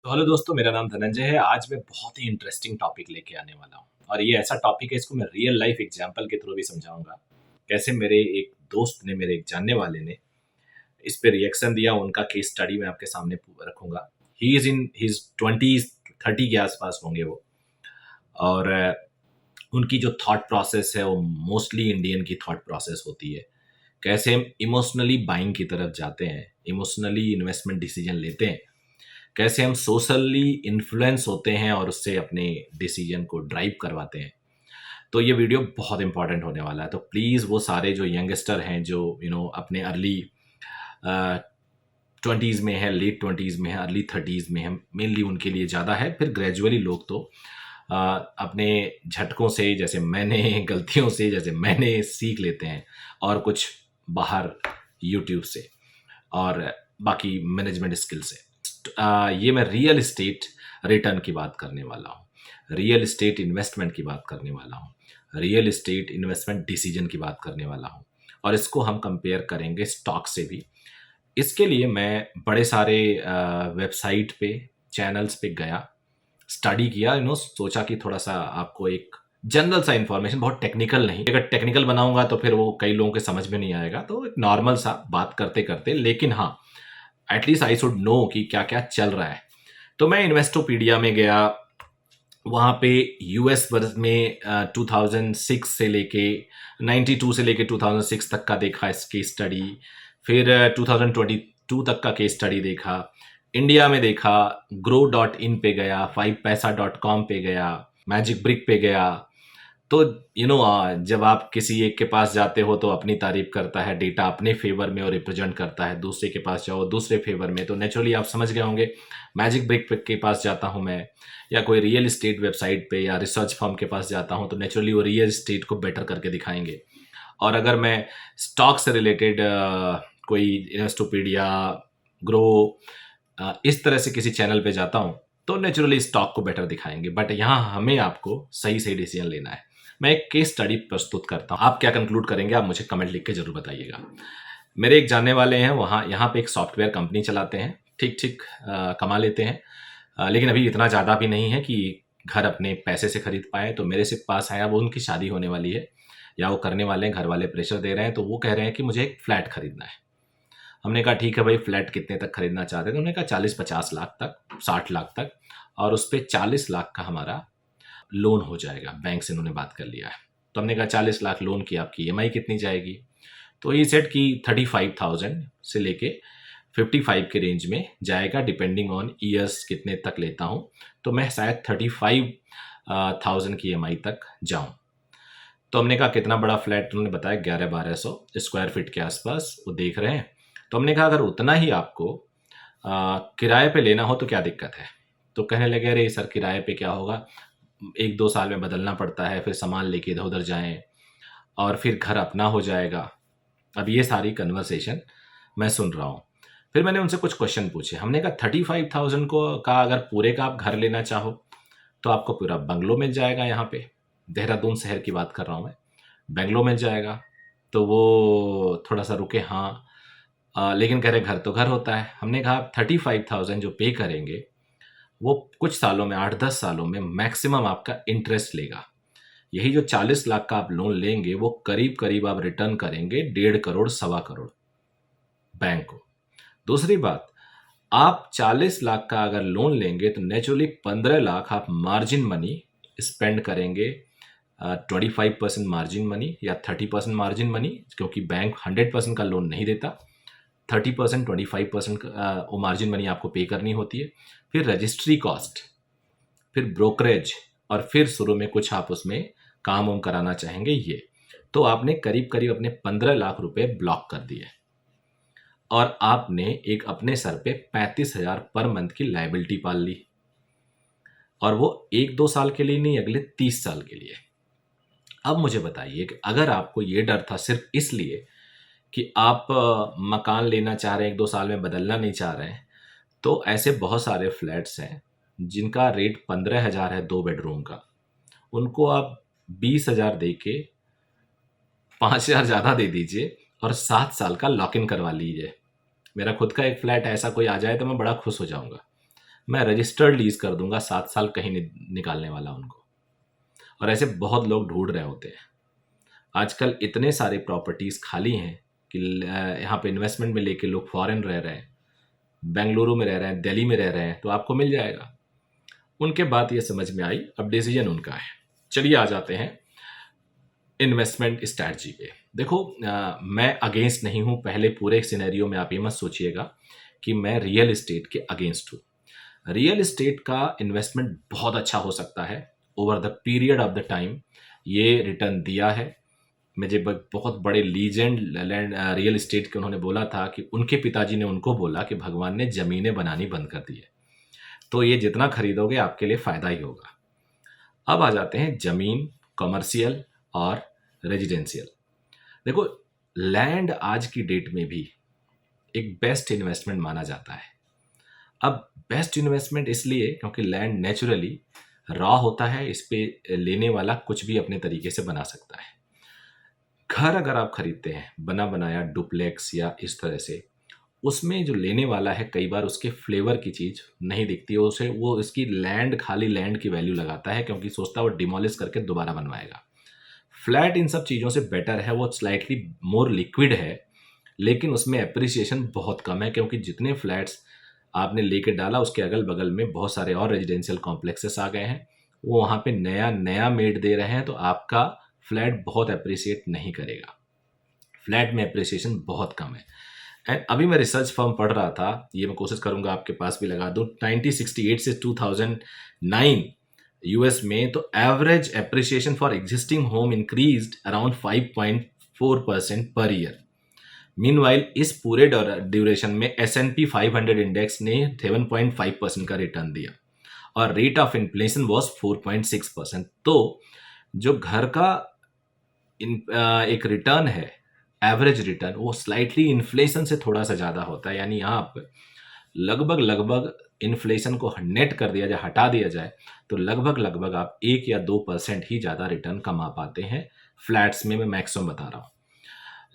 तो हेलो दोस्तों, मेरा नाम धनंजय है। आज मैं बहुत ही इंटरेस्टिंग टॉपिक लेके आने वाला हूँ और ये ऐसा टॉपिक है, इसको मैं रियल लाइफ एग्जांपल के थ्रू भी समझाऊंगा। कैसे मेरे एक दोस्त ने, मेरे एक जानने वाले ने इस पे रिएक्शन दिया, उनका केस स्टडी मैं आपके सामने रखूंगा। He is in his 20s, 30 के आसपास होंगे वो। और उनकी जो थॉट प्रोसेस है वो मोस्टली इंडियन की थॉट प्रोसेस होती है। कैसे हम इमोशनली बाइंग की तरफ जाते हैं, इमोशनली इन्वेस्टमेंट डिसीजन लेते हैं, कैसे हम सोशली इन्फ्लुएंस होते हैं और उससे अपने डिसीजन को ड्राइव करवाते हैं। तो ये वीडियो बहुत इंपॉर्टेंट होने वाला है। तो प्लीज़ वो सारे जो यंगस्टर हैं, जो अपने अर्ली 20s में है, लेट 20s में है, अर्ली 30s में है, मेनली उनके लिए ज़्यादा है। फिर ग्रेजुअली लोग तो अपने झटकों से, जैसे मैंने गलतियों से, जैसे मैंने सीख लेते हैं, और कुछ बाहर यूट्यूब से और बाकी मैनेजमेंट स्किल से। ये मैं रियल इस्टेट रिटर्न की बात करने वाला हूँ, रियल इस्टेट इन्वेस्टमेंट की बात करने वाला हूँ, रियल इस्टेट इन्वेस्टमेंट डिसीजन की बात करने वाला हूँ। और इसको हम कंपेयर करेंगे स्टॉक से भी। इसके लिए मैं बड़े सारे वेबसाइट पे, चैनल्स पे गया, स्टडी किया, सोचा कि थोड़ा सा आपको एक जनरल सा इंफॉर्मेशन, बहुत टेक्निकल नहीं, अगर टेक्निकल बनाऊंगा तो फिर वो कई लोगों के समझ में नहीं आएगा, तो एक नॉर्मल सा बात करते करते, लेकिन हाँ, एटलीस्ट आई शुड नो कि क्या क्या चल रहा है। तो मैं इन्वेस्टोपीडिया में गया। वहाँ पे यूएस वर्ज में 2006 से लेके 92 से लेके 2006 तक का देखा इस केस स्टडी। फिर 2022 तक का केस स्टडी देखा। इंडिया में देखा, grow.in पे गया, 5paisa.com पे गया, मैजिक ब्रिक पे गया। तो जब आप किसी एक के पास जाते हो तो अपनी तारीफ करता है, डेटा अपने फेवर में और रिप्रेजेंट करता है। दूसरे के पास जाओ, दूसरे फेवर में। तो नेचुरली आप समझ गए होंगे, मैजिक ब्रिक के पास जाता हूँ मैं, या कोई रियल इस्टेट वेबसाइट पे या रिसर्च फर्म के पास जाता हूँ, तो नेचुरली वो रियल इस्टेट को बेटर करके दिखाएंगे। और अगर मैं स्टॉक से रिलेटेड कोई इन्वेस्टोपीडिया, ग्रो, इस तरह से किसी चैनल पे जाता हूँ, तो नेचुरली स्टॉक को बेटर दिखाएंगे। बट यहाँ हमें आपको सही सही डिसीजन लेना है। मैं एक केस स्टडी प्रस्तुत करता हूँ। आप क्या कंक्लूड करेंगे, आप मुझे कमेंट लिख के जरूर बताइएगा। मेरे एक जानने वाले हैं, वहाँ यहाँ पे एक सॉफ्टवेयर कंपनी चलाते हैं, ठीक ठीक कमा लेते हैं। लेकिन अभी इतना ज़्यादा भी नहीं है कि घर अपने पैसे से खरीद पाए। तो मेरे से पास आया, वो उनकी शादी होने वाली है या वो करने वाले हैं, घर वाले प्रेशर दे रहे हैं, तो वो कह रहे हैं कि मुझे एक फ्लैट खरीदना है। हमने कहा ठीक है भाई, फ्लैट कितने तक खरीदना चाहते थे? उन्होंने कहा 40-50 लाख तक, 60 लाख तक, और उस पर 40 लाख का हमारा लोन हो जाएगा। बैंक से उन्होंने बात कर लिया है। तो हमने कहा 40 लाख लोन की आपकी ईएमआई कितनी जाएगी? तो ये सेट की 35,000 से लेके 55 के रेंज में जाएगा, डिपेंडिंग ऑन ईयर्स कितने तक लेता हूँ। तो मैं शायद 35,000 की ईएमआई तक जाऊँ। तो हमने कहा कितना बड़ा फ्लैट? उन्होंने बताया 1100-1200 स्क्वायर फीट के आसपास वो देख रहे हैं। तो हमने कहा अगर उतना ही आपको किराए पे लेना हो तो क्या दिक्कत है? तो कहने लगे अरे सर, किराए पे क्या होगा, 1-2 साल में बदलना पड़ता है, फिर सामान लेके इधर उधर जाएं और फिर घर अपना हो जाएगा। अब ये सारी कन्वर्सेशन मैं सुन रहा हूँ। फिर मैंने उनसे कुछ क्वेश्चन पूछे। हमने कहा 35,000 को का अगर पूरे का आप घर लेना चाहो तो आपको पूरा बंगलो मिल जाएगा। यहाँ पे देहरादून शहर की बात कर रहा हूँ मैं, बंगलो मिल जाएगा। तो वो थोड़ा सा रुके, हाँ लेकिन कह रहे घर तो घर होता है। हमने कहा 35,000 जो पे करेंगे वो कुछ सालों में, 8-10 सालों में मैक्सिमम आपका इंटरेस्ट लेगा। यही जो 40 लाख का आप लोन लेंगे वो करीब करीब आप रिटर्न करेंगे 1.5 करोड़, 1.25 करोड़ बैंक को। दूसरी बात, आप 40 लाख का अगर लोन लेंगे तो नेचुरली 15 लाख आप मार्जिन मनी स्पेंड करेंगे। 25% मार्जिन मनी या 30% मार्जिन मनी, क्योंकि बैंक 100% का लोन नहीं देता। 30%, 25% वो मार्जिन मनी आपको पे करनी होती है। फिर रजिस्ट्री कॉस्ट, फिर ब्रोकरेज, और फिर शुरू में कुछ आप उसमें काम वाम कराना चाहेंगे ये। तो आपने करीब करीब अपने 15 लाख रुपए ब्लॉक कर दिए और आपने एक अपने सर पे 35,000 पर मंथ की लाइबिलिटी पाल ली। और वो 1-2 साल के लिए नहीं, अगले 30 साल के लिए। अब मुझे बताइए कि अगर आपको ये डर था सिर्फ इसलिए कि आप मकान लेना चाह रहे हैं, 1-2 साल में बदलना नहीं चाह रहे हैं, तो ऐसे बहुत सारे फ्लैट्स हैं जिनका रेट 15,000 है 2 बेडरूम का। उनको आप 20,000 दे के 5,000 ज़्यादा दे दीजिए और 7 साल का लॉक इन करवा लीजिए। मेरा खुद का एक फ्लैट ऐसा कोई आ जाए तो मैं बड़ा खुश हो जाऊंगा। मैं रजिस्टर्ड लीज कर दूंगा, 7 साल कहीं नहीं निकालने वाला उनको। और ऐसे बहुत लोग ढूंढ रहे होते हैं। आजकल इतने सारे प्रॉपर्टीज खाली हैं कि यहाँ पे इन्वेस्टमेंट में लेके लोग फॉरेन रह रहे हैं, बेंगलुरु में रह रहे हैं, दिल्ली में रह रहे हैं, तो आपको मिल जाएगा। उनके बात ये समझ में आई, अब डिसीजन उनका है। चलिए आ जाते हैं इन्वेस्टमेंट स्ट्रैटेजी पे। देखो मैं अगेंस्ट नहीं हूँ, पहले पूरे सिनेरियो में आप ये मत सोचिएगा कि मैं रियल एस्टेट के अगेंस्ट हूँ। रियल एस्टेट का इन्वेस्टमेंट बहुत अच्छा हो सकता है over the period of the time, ये रिटर्न दिया है। मुझे बहुत बड़े लीजेंड लैंड रियल एस्टेट के उन्होंने बोला था कि उनके पिताजी ने उनको बोला कि भगवान ने ज़मीनें बनानी बंद कर दी है, तो ये जितना खरीदोगे आपके लिए फ़ायदा ही होगा। अब आ जाते हैं ज़मीन, कमर्शियल और रेजिडेंशियल। देखो लैंड आज की डेट में भी एक बेस्ट इन्वेस्टमेंट माना जाता है। अब बेस्ट इन्वेस्टमेंट इसलिए क्योंकि लैंड नेचुरली रॉ होता है, इस पे लेने वाला कुछ भी अपने तरीके से बना सकता है। घर अगर आप खरीदते हैं बना बनाया डुप्लेक्स या इस तरह से, उसमें जो लेने वाला है कई बार उसके फ्लेवर की चीज़ नहीं दिखती है उसे, वो इसकी लैंड, खाली लैंड की वैल्यू लगाता है क्योंकि सोचता है वो डिमोलिश करके दोबारा बनवाएगा। फ्लैट इन सब चीज़ों से बेटर है, वो स्लाइटली मोर लिक्विड है, लेकिन उसमें एप्रिसिएशन बहुत कम है क्योंकि जितने फ्लैट्स आपने लेके डाला उसके अगल बगल में बहुत सारे और रेजिडेंशियल कॉम्प्लेक्सेस आ गए हैं, वो वहाँ पे नया नया मेड दे रहे हैं, तो आपका फ्लैट बहुत अप्रिसिएट नहीं करेगा। फ्लैट में अप्रिसिएशन बहुत कम है। एंड अभी मैं रिसर्च फर्म पढ़ रहा था, ये मैं कोशिश करूंगा आपके पास भी लगा दूं, 1968 से 2009 यूएस में तो average appreciation for existing home increased around 5.4% per year. Meanwhile इस पूरे ड्यूरेशन में S&P 500 इंडेक्स ने 7.5% का रिटर्न दिया और रेट ऑफ इन्फ्लेशन वॉज 4.6%। तो जो घर का एक रिटर्न है, एवरेज रिटर्न, वो स्लाइटली इन्फ्लेशन से थोड़ा सा ज़्यादा होता है। यानी आप लगभग इन्फ्लेशन को नेट कर दिया जाए, हटा दिया जाए, तो लगभग आप 1 या 2% ही ज़्यादा रिटर्न कमा पाते हैं फ्लैट्स में। मैं मैक्सिमम बता रहा हूँ।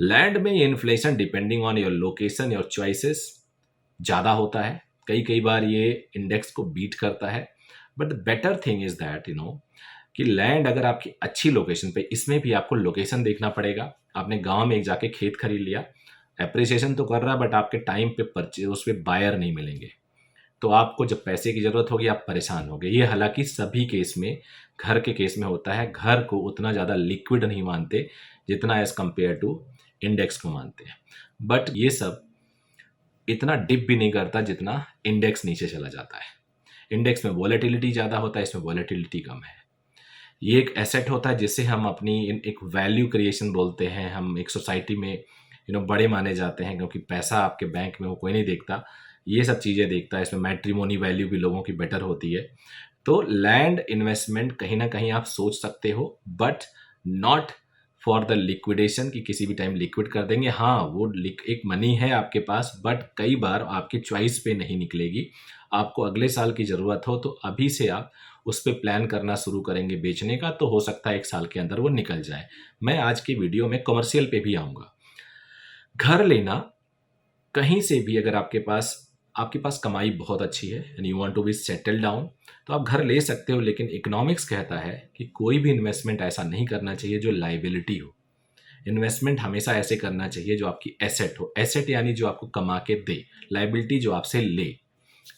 लैंड में ये inflation depending on your location, your choices ज़्यादा होता है, कई बार ये इंडेक्स को बीट करता है। But the better thing is that कि लैंड अगर आपकी अच्छी लोकेशन पे, इसमें भी आपको लोकेशन देखना पड़ेगा। आपने गांव में एक जाके खेत खरीद लिया, एप्रिसिएशन तो कर रहा है बट आपके टाइम पे परचेज, उस पर बायर नहीं मिलेंगे, तो आपको जब पैसे की ज़रूरत होगी आप परेशान होगे। ये हालांकि सभी केस में, घर के केस में होता है। घर को उतना ज़्यादा लिक्विड नहीं मानते जितना एज़ कम्पेयर टू इंडेक्स को मानते हैं, बट ये सब इतना डिप भी नहीं करता जितना इंडेक्स नीचे चला जाता है। इंडेक्स में वॉलेटिलिटी ज़्यादा होता है, इसमें वॉलेटिलिटी कम है। ये एक एसेट होता है जिससे हम अपनी एक वैल्यू क्रिएशन बोलते हैं। हम एक सोसाइटी में बड़े माने जाते हैं क्योंकि पैसा आपके बैंक में वो कोई नहीं देखता, ये सब चीज़ें देखता है। इसमें मैट्रिमोनी वैल्यू भी लोगों की बेटर होती है। तो लैंड इन्वेस्टमेंट कहीं ना कहीं आप सोच सकते हो, but not for the liquidation कि किसी भी टाइम लिक्विड कर देंगे। हाँ, वो एक मनी है आपके पास, बट कई बार आपकी चॉइस पे नहीं निकलेगी। आपको अगले साल की ज़रूरत हो तो अभी से आप उस पर प्लान करना शुरू करेंगे बेचने का, तो हो सकता है 1 साल के अंदर वो निकल जाए। मैं आज की वीडियो में कमर्शियल पे भी आऊँगा। घर लेना कहीं से भी, अगर आपके पास कमाई बहुत अच्छी है and you want to be settle down, तो आप घर ले सकते हो। लेकिन इकोनॉमिक्स कहता है कि कोई भी इन्वेस्टमेंट ऐसा नहीं करना चाहिए जो लाइबिलिटी हो। इन्वेस्टमेंट हमेशा ऐसे करना चाहिए जो आपकी एसेट हो। एसेट यानी जो आपको कमा के दे, लाइबिलिटी जो आपसे ले।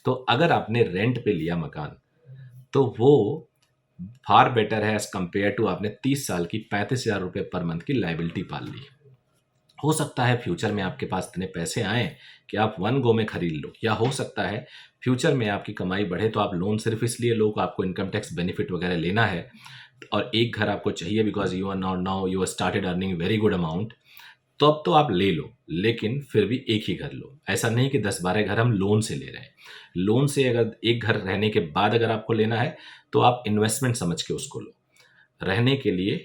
तो अगर आपने रेंट पे लिया मकान, तो वो फार बेटर है एज कम्पेयर टू आपने 30 साल की 35,000 रुपये पर मंथ की लाइबिलिटी पाल ली। हो सकता है फ्यूचर में आपके पास इतने पैसे आए कि आप वन गो में खरीद लो, या हो सकता है फ्यूचर में आपकी कमाई बढ़े तो आप लोन सिर्फ इसलिए लो कि आपको इनकम टैक्स बेनिफिट वगैरह लेना है और एक घर आपको चाहिए because you are now you are started earning very good amount, तो अब तो आप ले लो, लेकिन फिर भी एक ही घर लो। ऐसा नहीं कि 10-12 घर हम लोन से ले रहे हैं। लोन से अगर एक घर रहने के बाद अगर आपको लेना है तो आप इन्वेस्टमेंट समझ के उसको लो। रहने के लिए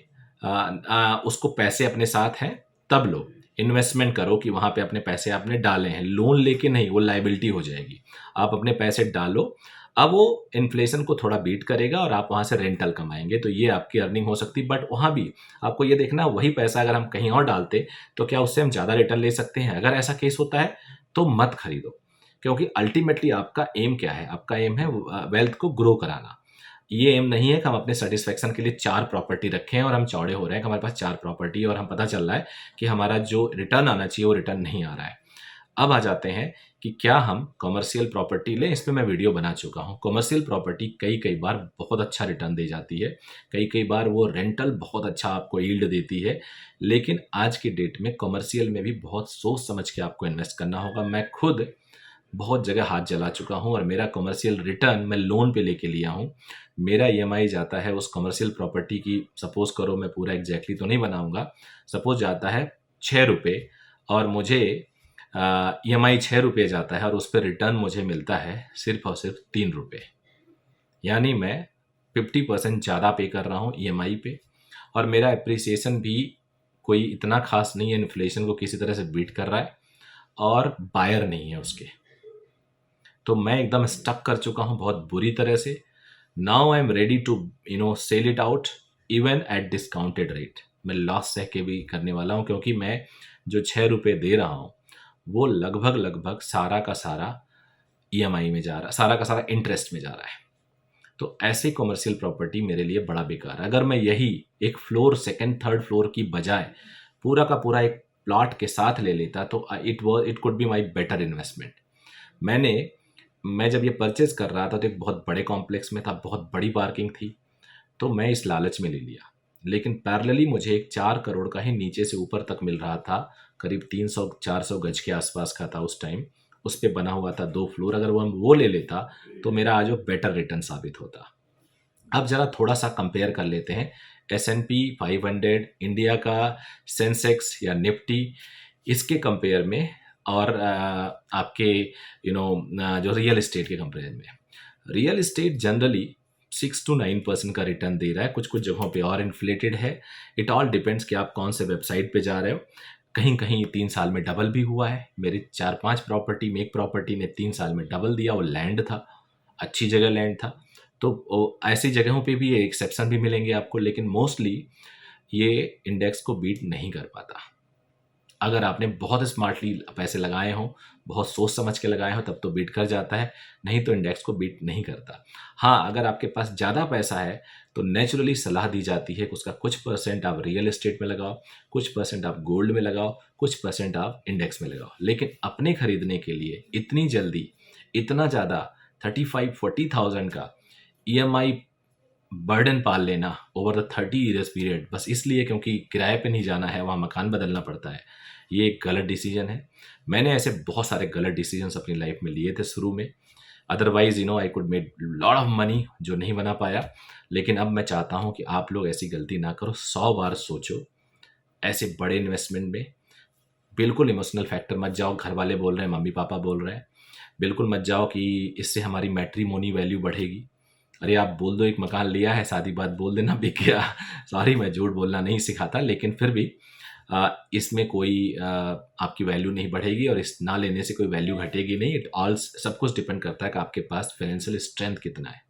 उसको पैसे अपने साथ हैं तब लो। इन्वेस्टमेंट करो कि वहाँ पे अपने पैसे आपने डाले हैं, लोन लेके नहीं, वो लाइबिलिटी हो जाएगी। आप अपने पैसे डालो, अब वो इन्फ्लेशन को थोड़ा बीट करेगा और आप वहाँ से रेंटल कमाएंगे, तो ये आपकी अर्निंग हो सकती है। बट वहाँ भी आपको ये देखना, वही पैसा अगर हम कहीं और डालते तो क्या उससे हम ज़्यादा रिटर्न ले सकते हैं। अगर ऐसा केस होता है तो मत खरीदो, क्योंकि अल्टीमेटली आपका एम क्या है? आपका एम है वेल्थ को ग्रो कराना। ये एम नहीं है कि हम अपने सेटिस्फेक्शन के लिए 4 प्रॉपर्टी रखें और हम चौड़े हो रहे हैं कि हमारे पास 4 प्रॉपर्टी है और हम पता चल रहा है कि हमारा जो रिटर्न आना चाहिए वो रिटर्न नहीं आ रहा है। अब आ जाते हैं कि क्या हम कमर्शियल प्रॉपर्टी लें। इस पे मैं वीडियो बना चुका हूँ। कमर्शियल प्रॉपर्टी कई बार बहुत अच्छा रिटर्न दे जाती है, कई बार वो रेंटल बहुत अच्छा आपको यील्ड देती है, लेकिन आज की डेट में कमर्शियल में भी बहुत सोच समझ के आपको इन्वेस्ट करना होगा। मैं खुद बहुत जगह हाथ जला चुका हूँ और मेरा कमर्शियल रिटर्न मैं लोन पे लेके लिया हूँ। मेरा ईएमआई जाता है उस कमर्शियल प्रॉपर्टी की, सपोज़ करो, मैं पूरा एग्जैक्टली तो नहीं बनाऊँगा, सपोज़ जाता है ₹6 और मुझे ईएमआई ₹6 जाता है और उस पे रिटर्न मुझे मिलता है सिर्फ़ और सिर्फ ₹3। यानी मैं 50% ज़्यादा पे कर रहा हूँ ईएमआई पे और मेरा एप्रिसिएशन भी कोई इतना ख़ास नहीं है, इन्फ्लेशन को किसी तरह से बीट कर रहा है और बायर नहीं है उसके। तो मैं एकदम स्टक कर चुका हूँ बहुत बुरी तरह से। Now I am ready to sell it out even at discounted rate. मैं लॉस सह के भी करने वाला हूँ, क्योंकि मैं जो ₹6 दे रहा हूँ वो लगभग सारा का सारा ईएमआई में जा रहा है, सारा का सारा इंटरेस्ट में जा रहा है। तो ऐसे कमर्शियल प्रॉपर्टी मेरे लिए बड़ा बेकार है। अगर मैं यही एक फ्लोर, सेकंड थर्ड फ्लोर की बजाय पूरा का पूरा एक प्लॉट के साथ ले लेता तो it could be my better investment. मैं जब ये परचेज कर रहा था तो एक बहुत बड़े कॉम्प्लेक्स में था, बहुत बड़ी पार्किंग थी, तो मैं इस लालच में ले लिया। लेकिन पैरेलली मुझे एक 4 करोड़ का ही नीचे से ऊपर तक मिल रहा था, करीब 300-400 गज के आसपास का था उस टाइम। उस पे बना हुआ था 2 फ्लोर। अगर वो ले लेता तो मेरा आज वो बेटर रिटर्न साबित होता। अब ज़रा थोड़ा-सा कंपेयर कर लेते हैं S&P 500, इंडिया का सेंसेक्स या निफ्टी, इसके कंपेयर में और आपके जो रियल एस्टेट के कंपेयर में। रियल एस्टेट जनरली 6 to 9% का रिटर्न दे रहा है, कुछ जगहों पे और इन्फ्लेटेड है। इट ऑल डिपेंड्स कि आप कौन से वेबसाइट पे जा रहे हो। कहीं 3 साल में डबल भी हुआ है। मेरी 4-5 प्रॉपर्टी में एक प्रॉपर्टी ने 3 साल में डबल दिया। वो लैंड था, अच्छी जगह लैंड था। तो ऐसी जगहों पे भी एक्सेप्शन भी मिलेंगे आपको, लेकिन मोस्टली ये इंडेक्स को बीट नहीं कर पाता। अगर आपने बहुत स्मार्टली पैसे लगाए हों, बहुत सोच समझ के लगाए हों, तब तो बीट कर जाता है, नहीं तो इंडेक्स को बीट नहीं करता। हाँ, अगर आपके पास ज़्यादा पैसा है तो नेचुरली सलाह दी जाती है कि उसका कुछ परसेंट आप रियल एस्टेट में लगाओ, कुछ परसेंट आप गोल्ड में लगाओ, कुछ परसेंट आप इंडेक्स में लगाओ। लेकिन अपने खरीदने के लिए इतनी जल्दी इतना ज़्यादा 35-40,000 का ईएमआई बर्डन पाल लेना ओवर द 30 ईयर्स पीरियड, बस इसलिए क्योंकि किराए पे नहीं जाना है, वहाँ मकान बदलना पड़ता है, ये एक गलत डिसीजन है। मैंने ऐसे बहुत सारे गलत डिसीजंस अपनी लाइफ में लिए थे शुरू में। Otherwise I could made lot of money जो नहीं बना पाया। लेकिन अब मैं चाहता हूँ कि आप लोग ऐसी गलती ना करो। 100 बार सोचो ऐसे बड़े इन्वेस्टमेंट में। बिल्कुल इमोशनल फैक्टर मत जाओ, घर वाले बोल रहे हैं, मम्मी पापा बोल रहे हैं, बिल्कुल मत जाओ कि इससे हमारी मैट्रिमोनी वैल्यू बढ़ेगी। अरे आप बोल दो एक मकान लिया है, शादी बाद बोल देना बिक गया। सॉरी, मैं झूठ बोलना नहीं सिखाता, लेकिन फिर भी इसमें कोई आपकी वैल्यू नहीं बढ़ेगी और इस ना लेने से कोई वैल्यू घटेगी नहीं। इट ऑल सब कुछ डिपेंड करता है कि आपके पास फाइनेंशियल स्ट्रेंथ कितना है,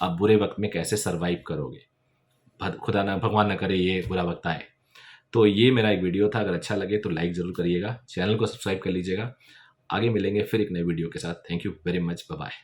आप बुरे वक्त में कैसे सर्वाइव करोगे। खुदा ना, भगवान ना करे ये बुरा वक्त आए। तो ये मेरा एक वीडियो था। अगर अच्छा लगे तो लाइक ज़रूर करिएगा, चैनल को सब्सक्राइब कर लीजिएगा। आगे मिलेंगे फिर एक नए वीडियो के साथ। Thank you very much, bye bye.